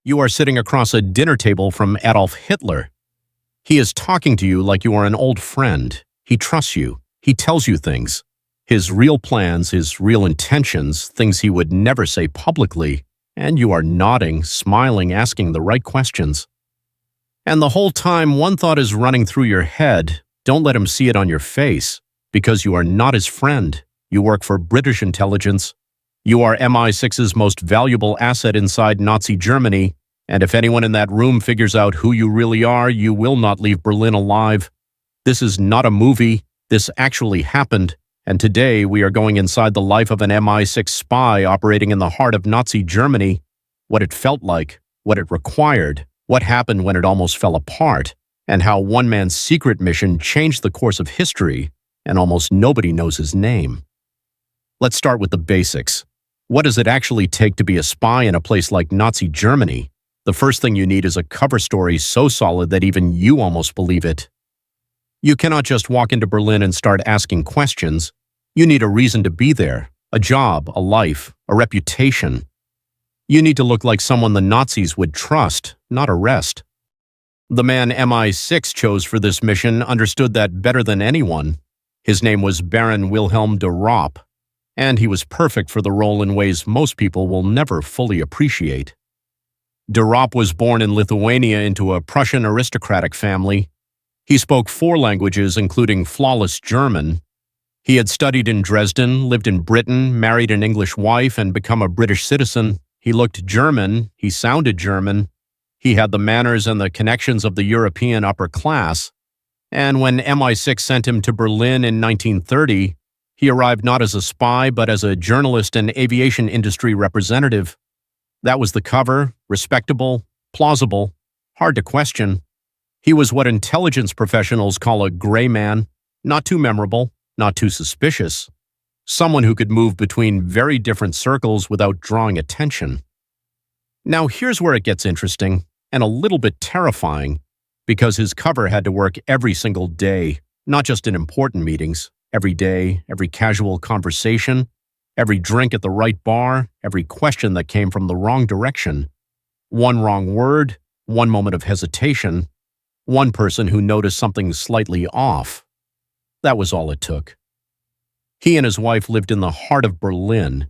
You are sitting across a dinner table from Adolf Hitler. He is talking to you like you are an old friend. He trusts you. He tells you things. His real plans, his real intentions, things he would never say publicly, and you are nodding, smiling, asking the right questions. And the whole time, one thought is running through your head. Don't let him see it on your face, because you are not his friend. You work for British intelligence. You are MI6's most valuable asset inside Nazi Germany, and if anyone in that room figures out who you really are, you will not leave Berlin alive. This is not a movie. This actually happened, and today we are going inside the life of an MI6 spy operating in the heart of Nazi Germany, what it felt like, what it required, what happened when it almost fell apart, and how one man's secret mission changed the course of history, and almost nobody knows his name. Let's start with the basics. What does it actually take to be a spy in a place like Nazi Germany? The first thing you need is a cover story so solid that even you almost believe it. You cannot just walk into Berlin and start asking questions. You need a reason to be there, a job, a life, a reputation. You need to look like someone the Nazis would trust, not arrest. The man MI6 chose for this mission understood that better than anyone. His name was Baron Wilhelm de Ropp, and he was perfect for the role in ways most people will never fully appreciate. De Ropp was born in Lithuania into a Prussian aristocratic family. He spoke 4 languages, including flawless German. He had studied in Dresden, lived in Britain, married an English wife, and become a British citizen. He looked German. He sounded German. He had the manners and the connections of the European upper class. And when MI6 sent him to Berlin in 1930, he arrived not as a spy, but as a journalist and aviation industry representative. That was the cover, respectable, plausible, hard to question. He was what intelligence professionals call a gray man, not too memorable, not too suspicious, someone who could move between very different circles without drawing attention. Now here's where it gets interesting, and a little bit terrifying, because his cover had to work every single day, not just in important meetings, every day, every casual conversation, every drink at the right bar, every question that came from the wrong direction. One wrong word, one moment of hesitation, one person who noticed something slightly off. That was all it took. He and his wife lived in the heart of Berlin,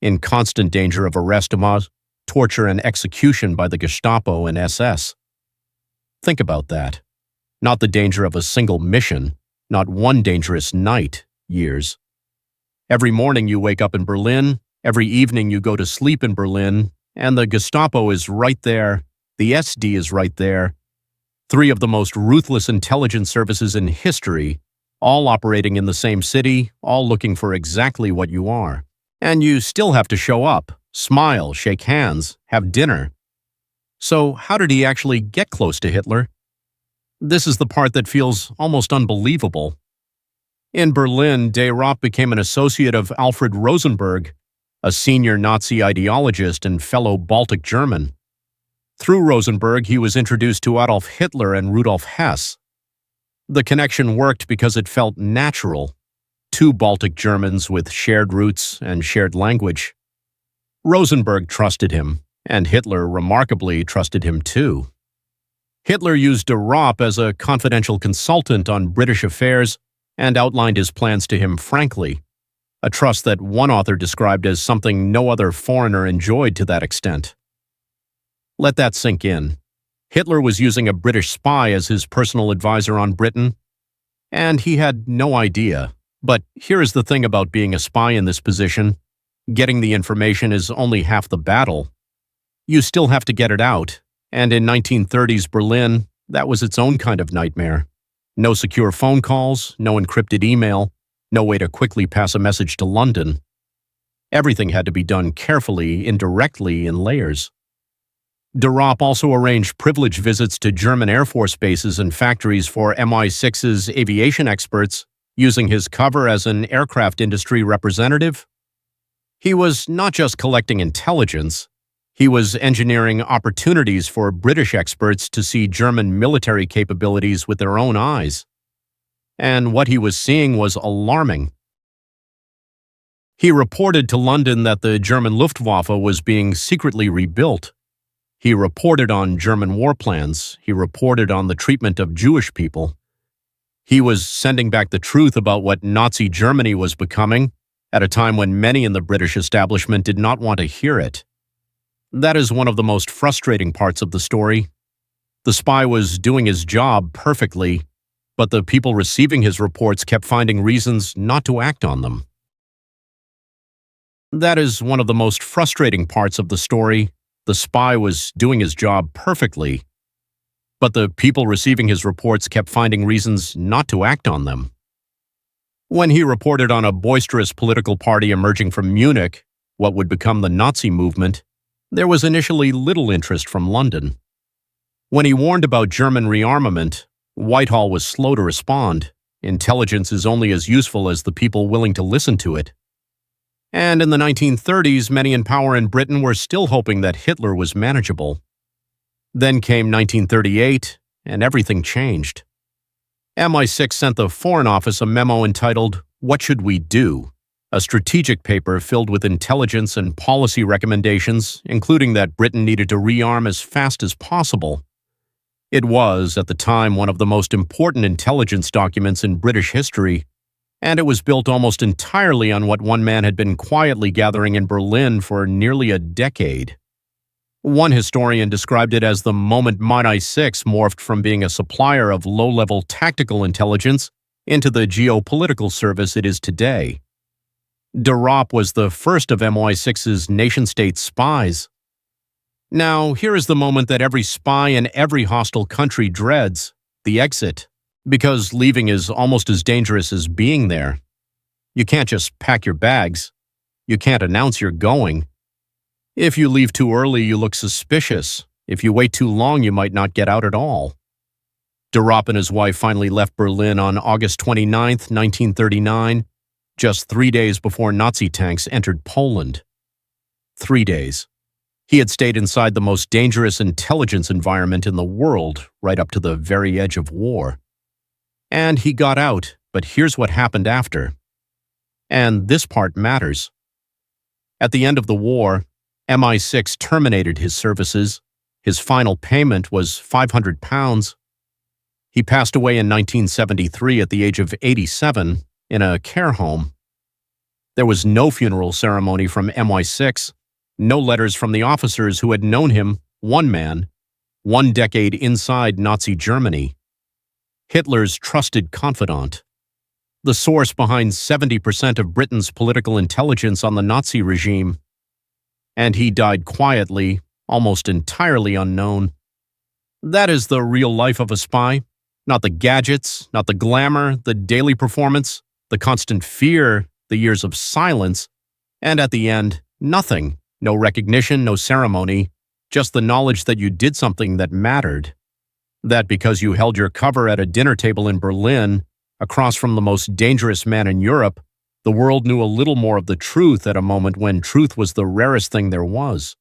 in constant danger of arrest, torture, and execution by the Gestapo and SS. Think about that. Not the danger of a single mission, not one dangerous night, years. Every morning you wake up in Berlin, every evening you go to sleep in Berlin, and the Gestapo is right there, the SD is right there. 3 of the most ruthless intelligence services in history, all operating in the same city, all looking for exactly what you are. And you still have to show up, smile, shake hands, have dinner. So how did he actually get close to Hitler? This is the part that feels almost unbelievable. In Berlin, de Ropp became an associate of Alfred Rosenberg, a senior Nazi ideologist and fellow Baltic German. Through Rosenberg, he was introduced to Adolf Hitler and Rudolf Hess. The connection worked because it felt natural. 2 Baltic Germans with shared roots and shared language. Rosenberg trusted him, and Hitler remarkably trusted him too. Hitler used de Ropp as a confidential consultant on British affairs and outlined his plans to him frankly, a trust that one author described as something no other foreigner enjoyed to that extent. Let that sink in. Hitler was using a British spy as his personal advisor on Britain, and he had no idea. But here is the thing about being a spy in this position. Getting the information is only half the battle. You still have to get it out, and in 1930s Berlin, that was its own kind of nightmare. No secure phone calls, no encrypted email, no way to quickly pass a message to London. Everything had to be done carefully, indirectly, in layers. De Ropp also arranged privileged visits to German Air Force bases and factories for MI6's aviation experts, using his cover as an aircraft industry representative. He was not just collecting intelligence, he was engineering opportunities for British experts to see German military capabilities with their own eyes. And what he was seeing was alarming. He reported to London that the German Luftwaffe was being secretly rebuilt. He reported on German war plans. He reported on the treatment of Jewish people. He was sending back the truth about what Nazi Germany was becoming at a time when many in the British establishment did not want to hear it. That is one of the most frustrating parts of the story. The spy was doing his job perfectly, but the people receiving his reports kept finding reasons not to act on them. That is one of the most frustrating parts of the story. The spy was doing his job perfectly, but the people receiving his reports kept finding reasons not to act on them. When he reported on a boisterous political party emerging from Munich, what would become the Nazi movement, there was initially little interest from London. When he warned about German rearmament, Whitehall was slow to respond. Intelligence is only as useful as the people willing to listen to it. And in the 1930s, many in power in Britain were still hoping that Hitler was manageable. Then came 1938, and everything changed. MI6 sent the Foreign Office a memo entitled, "What Should We Do?" A strategic paper filled with intelligence and policy recommendations, including that Britain needed to rearm as fast as possible. It was, at the time, one of the most important intelligence documents in British history, and it was built almost entirely on what one man had been quietly gathering in Berlin for nearly a decade. One historian described it as the moment MI6 morphed from being a supplier of low-level tactical intelligence into the geopolitical service it is today. De Ropp was the first of MI6's nation-state spies. Now, here is the moment that every spy in every hostile country dreads, the exit, because leaving is almost as dangerous as being there. You can't just pack your bags. You can't announce you're going. If you leave too early, you look suspicious. If you wait too long, you might not get out at all. De Ropp and his wife finally left Berlin on August 29, 1939, just 3 days before Nazi tanks entered Poland. 3 days. He had stayed inside the most dangerous intelligence environment in the world, right up to the very edge of war. And he got out, but here's what happened after. And this part matters. At the end of the war, MI6 terminated his services. His final payment was £500. He passed away in 1973 at the age of 87 in a care home. There was no funeral ceremony from MI6, no letters from the officers who had known him, one man, 1 decade inside Nazi Germany. Hitler's trusted confidant. The source behind 70% of Britain's political intelligence on the Nazi regime. And he died quietly, almost entirely unknown. That is the real life of a spy. Not the gadgets, not the glamour, the daily performance, the constant fear, the years of silence, and at the end, nothing. No recognition, no ceremony, just the knowledge that you did something that mattered. That because you held your cover at a dinner table in Berlin, across from the most dangerous man in Europe, the world knew a little more of the truth at a moment when truth was the rarest thing there was.